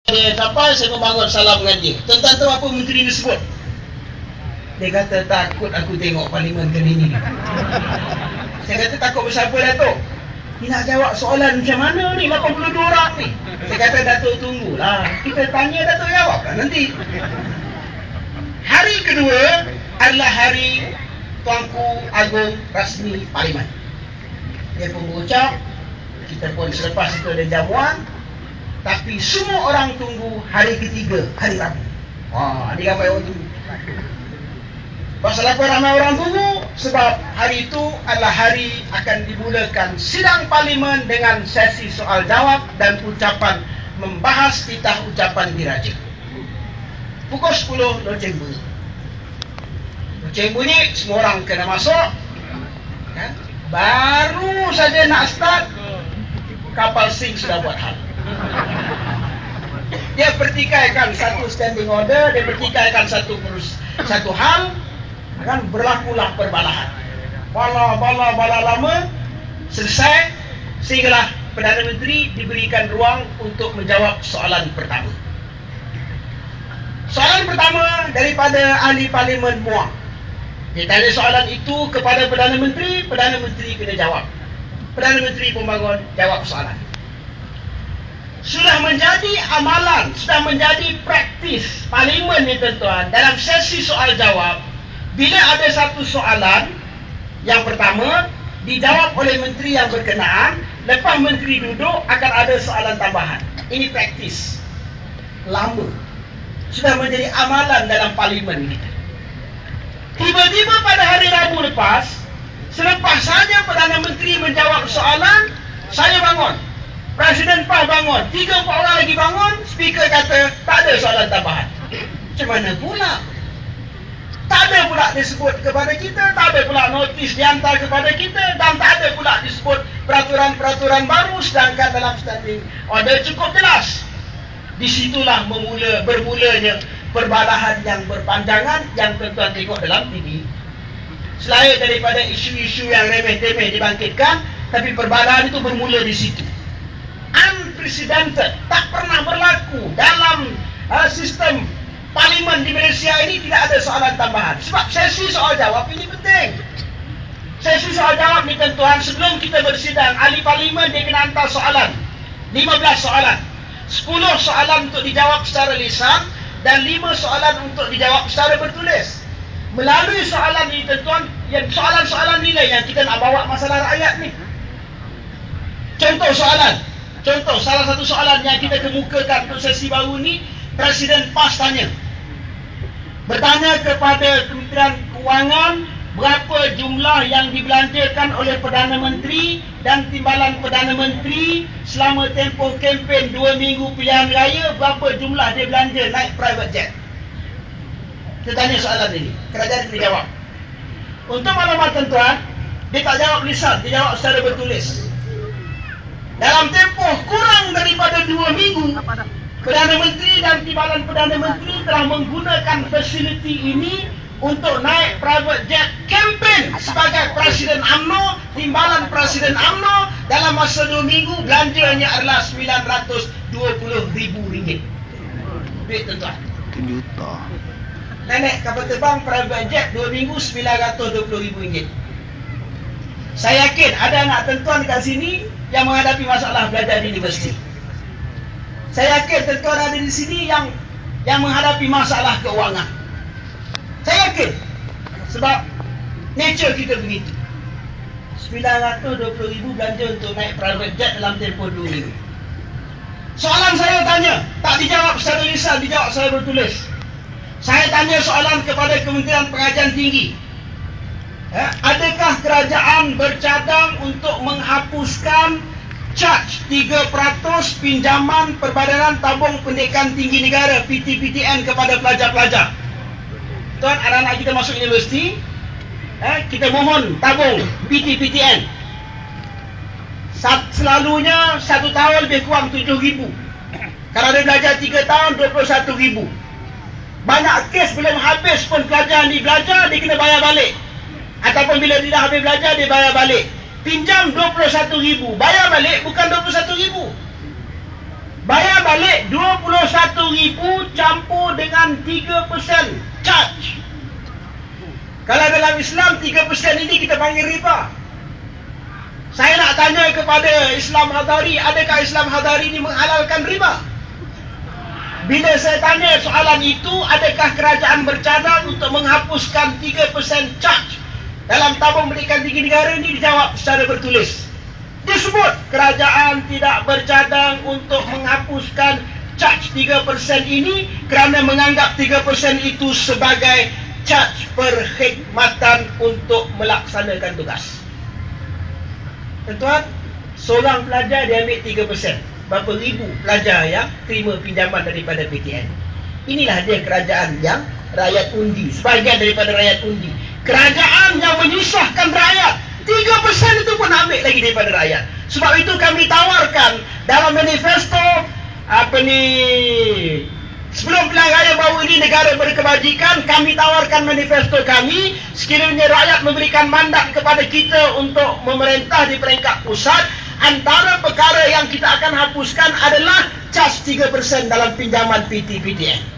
Dia sampai, saya membangun salam dengan dia. Tuan-tuan tahu apa menteri dia sebut? Dia kata, takut aku tengok parlimen kali ni. Saya kata, takut pasal apa Datuk? Ni nak jawab soalan macam mana ni, 82 orang ni. Saya kata, Datuk tunggulah, kita tanya Datuk jawab lah nanti. Hari kedua adalah hari Tuanku Agong rasmi parlimen. Dia pun berucap, kita pun selepas itu ada jamuan. Tapi semua orang tunggu hari ketiga, hari Rabu. Dia ramai orang tunggu. Pasal apa ramai orang tunggu? Sebab hari itu adalah hari akan dimulakan sidang parlimen dengan sesi soal jawab dan ucapan membahas titah ucapan diraja. Pukul 10 loceng bunyi. Loceng bunyi, semua orang kena masuk. Kan? Baru saja nak start, kapal Sing sudah buat hal. Dia pertikaikan satu standing order, dia pertikaikan satu hal, kan berlakulah perbalahan. Bala lama selesai, sehinggalah Perdana Menteri diberikan ruang untuk menjawab soalan pertama. Soalan pertama daripada ahli parlimen Muar. Dia tanya soalan itu kepada Perdana Menteri kena jawab. Perdana Menteri Pembangunan jawab soalan. Sudah menjadi amalan, sudah menjadi praktis parlimen ni tuan-tuan, dalam sesi soal jawab, bila ada satu soalan, yang pertama dijawab oleh menteri yang berkenaan, lepas menteri duduk akan ada soalan tambahan. Ini praktis lama, sudah menjadi amalan dalam parlimen kita. Tiba-tiba pada hari Rabu lepas, selepas saja Perdana Menteri menjawab soalan, saya bangun, Presiden PAS bangun, 3-4 orang lagi bangun, speaker kata tak ada soalan tambahan. Macam mana pula? Tak ada pula disebut kepada kita, tak ada pula notis dihantar kepada kita, dan tak ada pula disebut peraturan-peraturan baru, sedangkan dalam standing order cukup jelas. Disitulah bermulanya perbalahan yang berpanjangan yang tuan-tuan tengok dalam TV. Selain daripada isu-isu yang remeh-temeh dibangkitkan, tapi perbalahan itu bermula di situ. Unprecedented, tak pernah berlaku dalam sistem parlimen di Malaysia ini. Tidak ada soalan tambahan. Sebab sesi soal jawab ini penting. Sesi soal jawab ni tuan-tuan, sebelum kita bersidang, ahli parlimen dia kena hantar soalan, 15 soalan, 10 soalan untuk dijawab secara lisan dan 5 soalan untuk dijawab secara bertulis. Melalui soalan ini tuan-tuan, yang soalan-soalan nilai yang kita nak bawa masalah rakyat ni. Contoh, salah satu soalan yang kita kemukakan untuk sesi baru ni, Presiden PAS bertanya kepada Kementerian Kewangan berapa jumlah yang dibelanjakan oleh Perdana Menteri dan timbalan Perdana Menteri selama tempoh kempen 2 minggu pilihan raya, berapa jumlah dia belanja naik private jet. Kita tanya soalan ini, kerajaan kena jawab. Untuk maklumat tuan-tuan, dia tak jawab lisan, dia jawab secara bertulis. Dalam tempoh kurang daripada 2 minggu, Perdana Menteri dan timbalan Perdana Menteri telah menggunakan fasiliti ini untuk naik private jet kempen sebagai Presiden UMNO, timbalan Presiden UMNO. Dalam masa 2 minggu, belanjanya adalah RM920,000. Duit tuan-tuan. juta. Naik kapal terbang private jet 2 minggu RM920,000. Saya yakin ada anak tuan-tuan kat sini yang menghadapi masalah belajar di universiti. Saya yakin tuan-tuan ada di sini yang menghadapi masalah keuangan. Saya yakin. Sebab nature kita begitu. RM920,000 belanja untuk naik private jet dalam tempoh 2 minggu. Soalan saya tanya, tak dijawab secara lisan, dijawab secara bertulis. Saya tanya soalan kepada Kementerian Pengajian Tinggi. Adakah kerajaan bercadang untuk menghapuskan charge 3% pinjaman Perbadanan Tabung Pendidikan Tinggi Negara PTPTN kepada pelajar-pelajar? Tuan, anak-anak kita masuk universiti, kita mohon tabung PTPTN. Selalunya 1 tahun lebih kurang 7,000. Kalau dia belajar 3 tahun, 21,000. Banyak kes belum habis pun pelajar ni belajar, dia kena bayar balik. Ataupun bila dia dah habis belajar, dia bayar balik. Pinjam 21,000, bayar balik bukan 21,000. Bayar balik 21 campur dengan 3% charge. Kalau dalam Islam 3% ini kita panggil riba. Saya nak tanya kepada Islam Hadari, adakah Islam Hadari ini menghalalkan riba? Bila saya tanya soalan itu, adakah kerajaan bercadang untuk menghapuskan 3% charge dalam tabung pendidikan tinggi negara ini? Dijawab secara bertulis. Disebut kerajaan tidak bercadang untuk menghapuskan charge 3% ini kerana menganggap 3% itu sebagai charge perkhidmatan untuk melaksanakan tugas. Tuan-tuan, seorang pelajar dia ambil 3%. Berapa ribu pelajar yang terima pinjaman daripada PTN. Inilah dia kerajaan yang rakyat undi. Sebahagian daripada rakyat undi. Kerajaan yang menyusahkan rakyat. 3% itu pun ambil lagi daripada rakyat. Sebab itu kami tawarkan dalam manifesto sebelum pilihan raya baru ini negara berkebajikan, kami tawarkan manifesto kami. Sekiranya rakyat memberikan mandat kepada kita untuk memerintah di peringkat pusat, antara perkara yang kita akan hapuskan adalah cas 3% dalam pinjaman PT-PTN.